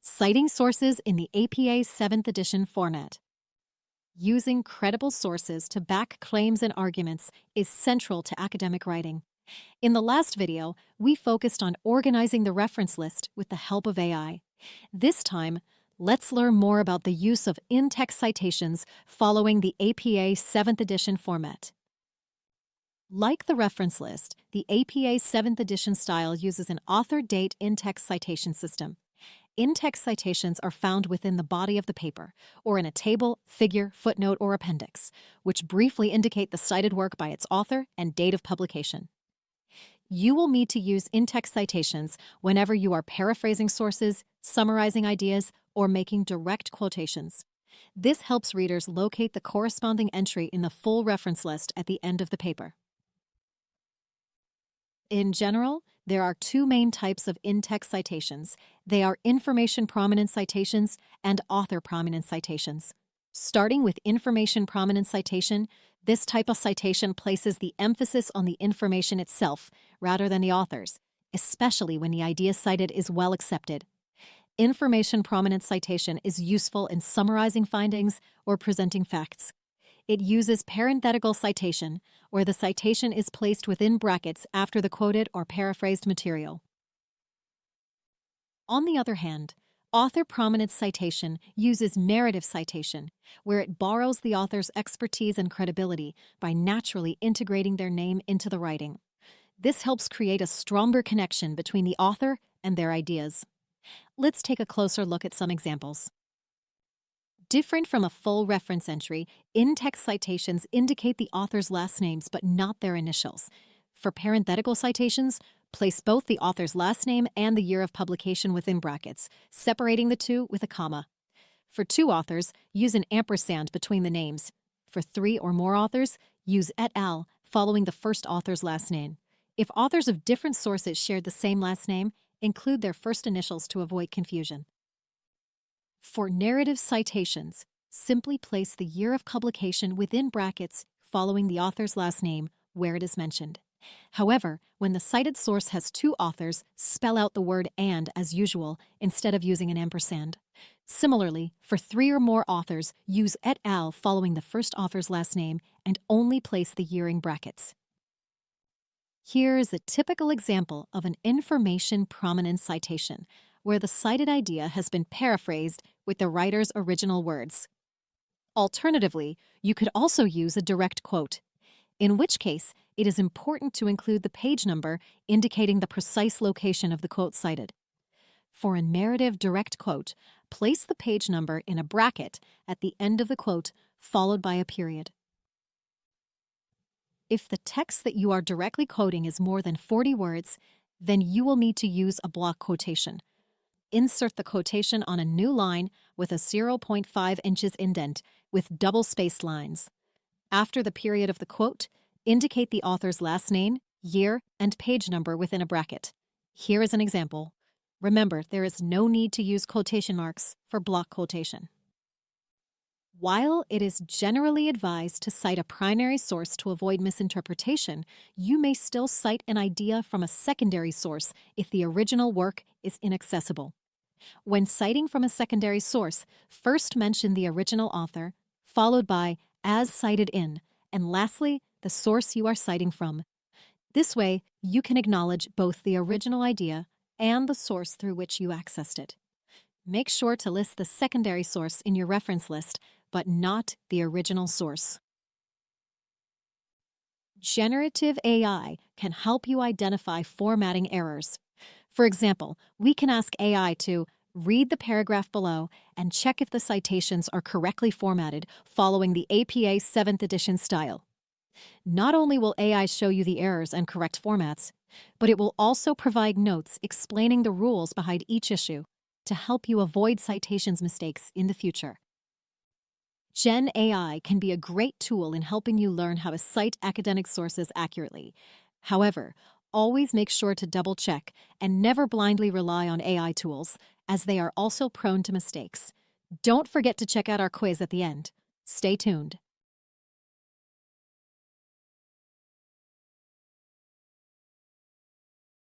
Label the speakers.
Speaker 1: Citing sources in the APA 7th edition format. Using credible sources to back claims and arguments is central to academic writing. In the last video, we focused on organizing the reference list with the help of AI. This time, let's learn more about the use of in-text citations following the APA 7th edition format. Like the reference list, the APA 7th edition style uses an author-date in-text citation system. In-text citations are found within the body of the paper, or in a table, figure, footnote, or appendix, which briefly indicate the cited work by its author and date of publication. You will need to use in-text citations whenever you are paraphrasing sources, summarizing ideas, or making direct quotations. This helps readers locate the corresponding entry in the full reference list at the end of the paper. In general, there are two main types of in-text citations. They are information prominent citations and author prominent citations. Starting with information prominent citation, this type of citation places the emphasis on the information itself rather than the authors, especially when the idea cited is well accepted. Information prominent citation is useful in summarizing findings or presenting facts. It uses parenthetical citation, where the citation is placed within brackets after the quoted or paraphrased material. On the other hand, author prominent citation uses narrative citation, where it borrows the author's expertise and credibility by naturally integrating their name into the writing. This helps create a stronger connection between the author and their ideas. Let's take a closer look at some examples. Different from a full reference entry, in-text citations indicate the author's last names but not their initials. For parenthetical citations, place both the author's last name and the year of publication within brackets, separating the two with a comma. For two authors, use an ampersand between the names. For three or more authors, use et al. Following the first author's last name. If authors of different sources shared the same last name, include their first initials to avoid confusion. For narrative citations, simply place the year of publication within brackets following the author's last name where it is mentioned. However, when the cited source has two authors, spell out the word "and" as usual instead of using an ampersand. Similarly, for three or more authors, use et al. Following the first author's last name and only place the year in brackets. Here is a typical example of an information prominent citation, where the cited idea has been paraphrased with the writer's original words. Alternatively, you could also use a direct quote, in which case it is important to include the page number indicating the precise location of the quote cited. For a narrative direct quote, place the page number in a bracket at the end of the quote, followed by a period. If the text that you are directly quoting is more than 40 words, then you will need to use a block quotation. Insert the quotation on a new line with a 0.5 inches indent with double-spaced lines. After the period of the quote, indicate the author's last name, year, and page number within a bracket. Here is an example. Remember, there is no need to use quotation marks for block quotation. While it is generally advised to cite a primary source to avoid misinterpretation, you may still cite an idea from a secondary source if the original work is inaccessible. When citing from a secondary source, first mention the original author, followed by as cited in, and lastly, the source you are citing from. This way, you can acknowledge both the original idea and the source through which you accessed it. Make sure to list the secondary source in your reference list, but not the original source. Generative AI can help you identify formatting errors. For example, we can ask AI to read the paragraph below and check if the citations are correctly formatted following the APA 7th edition style. Not only will AI show you the errors and correct formats, but it will also provide notes explaining the rules behind each issue to help you avoid citations mistakes in the future. Gen AI can be a great tool in helping you learn how to cite academic sources accurately. However, always make sure to double-check and never blindly rely on AI tools, as they are also prone to mistakes. Don't forget to check out our quiz at the end. Stay tuned.